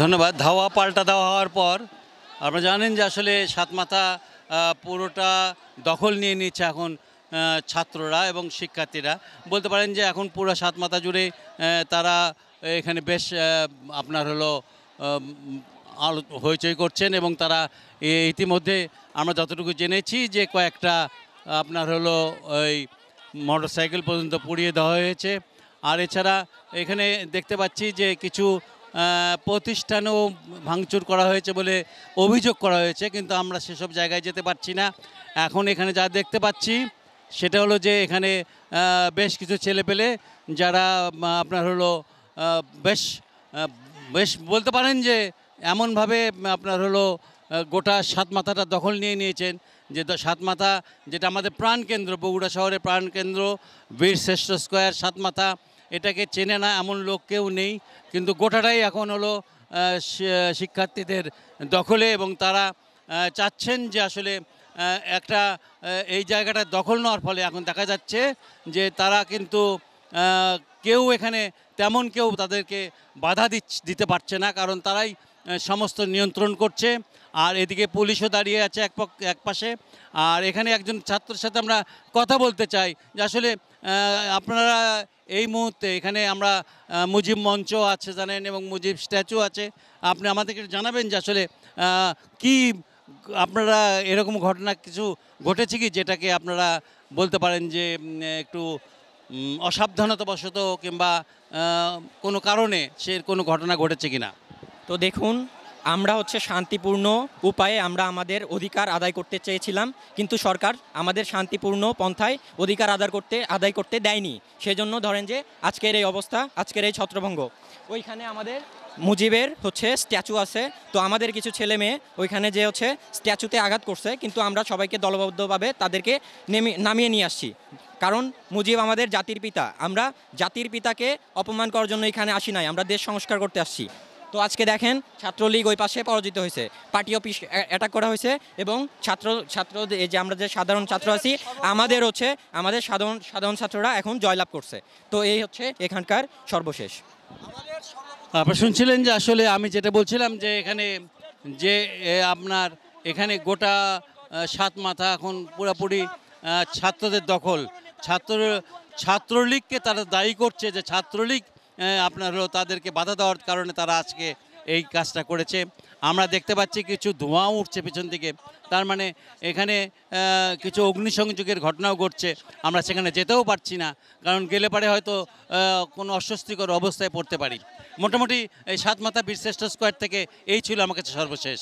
ধন্যবাদ। ধাওয়া পাল্টা দেওয়া হওয়ার পর আপনারা জানেন যে আসলে সাতমাথা পুরোটা দখল নিয়ে নিচ্ছে এখন ছাত্ররা এবং শিক্ষার্থীরা। বলতে পারেন যে এখন পুরো সাতমাথা জুড়ে তারা এখানে বেশ আপনার হলো হইচই করছেন এবং তারা ইতিমধ্যে আমরা যতটুকু জেনেছি যে কয়েকটা আপনার হলো ওই মোটরসাইকেল পর্যন্ত পুড়িয়ে দেওয়া হয়েছে। আর এছাড়া এখানে দেখতে পাচ্ছি যে কিছু প্রতিষ্ঠানও ভাঙচুর করা হয়েছে বলে অভিযোগ করা হয়েছে, কিন্তু আমরা সেসব জায়গায় যেতে পারছি না। এখন এখানে যা দেখতে পাচ্ছি সেটা হলো যে এখানে বেশ কিছু ছেলেপেলে যারা আপনার হলো বেশ বেশ বলতে পারেন যে এমনভাবে আপনার হলো গোটা সাতমাথাটা দখল নিয়ে নিয়েছেন যে সাতমাথা যেটা আমাদের প্রাণকেন্দ্র, বগুড়া শহরের প্রাণকেন্দ্র, বীরশ্রেষ্ঠ স্কোয়ার সাতমাথা, এটাকে চেনে না এমন লোক কেউ নেই। কিন্তু গোটাটাই এখন হলো শিক্ষার্থীদের দখলে এবং তারা চাচ্ছেন যে আসলে একটা এই জায়গাটা দখল নেওয়ার ফলে এখন দেখা যাচ্ছে যে তারা কিন্তু কেউ এখানে তেমন কেউ তাদেরকে বাধা দিতে পারছে না, কারণ তারাই সমস্ত নিয়ন্ত্রণ করছে। আর এদিকে পুলিশও দাঁড়িয়ে আছে এক পাশে। আর এখানে একজন ছাত্রের সাথে আমরা কথা বলতে চাই যে আসলে আপনারা এই মুহূর্তে এখানে আমরা মুজিব মঞ্চ আছে জানেন এবং মুজিব স্ট্যাচু আছে, আপনি আমাদেরকে জানাবেন যে আসলে কি আপনারা এরকম ঘটনা কিছু ঘটেছে কি যেটাকে আপনারা বলতে পারেন যে একটু অসাবধানতাবশত কিংবা কোনো কারণে সে কোনো ঘটনা ঘটেছে কিনা? তো দেখুন, আমরা শান্তিপূর্ণ উপায়ে আমরা আমাদের অধিকার আদায় করতে চেয়েছিলাম, কিন্তু সরকার আমাদের শান্তিপূর্ণ পন্থায় অধিকার আদায় করতে দেয়নি। সেজন্য ধরেন যে আজকের এই অবস্থা, আজকের এই ছত্রভঙ্গ। ওইখানে আমাদের মুজিবের স্ট্যাচু আছে, তো আমাদের কিছু ছেলে মেয়ে ওইখানে যে স্ট্যাচুতে আঘাত করছে, কিন্তু আমরা সবাইকে দলবদ্ধভাবে তাদেরকে নামিয়ে নিয়ে আসছি। কারণ মুজিব আমাদের জাতির পিতা, আমরা জাতির পিতাকে অপমান করার জন্য এখানে আসি নাই, আমরা দেশ সংস্কার করতে আসছি। তো আজকে দেখেন ছাত্রলীগ ওই পাশে পরাজিত হয়েছে, পার্টি অফিস অ্যাটাক করা হয়েছে এবং ছাত্র এই যে আমরা যে সাধারণ ছাত্র আছি আমাদের আমাদের সাধারণ ছাত্ররা এখন জয়লাভ করছে। তো এই এখানকার সর্বশেষ। আপনারা শুনছিলেন যে আসলে আমি যেটা বলছিলাম যে এখানে যে আপনার এখানে গোটা সাতমাথা এখন পুরোপুরি ছাত্রদের দখল। ছাত্রলীগকে তারা দায়ী করছে যে ছাত্রলীগ আপনার হলো তাদেরকে বাধা দেওয়ার কারণে তারা আজকে এই কাজটা করেছে। আমরা দেখতে পাচ্ছি কিছু ধোঁয়াও উঠছে পিছন থেকে, তার মানে এখানে কিছু অগ্নিসংযোগের ঘটনাও ঘটছে। আমরা সেখানে যেতেও পারছি না, কারণ গেলে পারে হয়তো কোনো অস্বস্তিকর অবস্থায় পড়তে পারি। মোটামুটি এই সাতমাথা বীরশ্রেষ্ঠ স্কোয়ার থেকে এই ছিল আমার কাছে সর্বশেষ।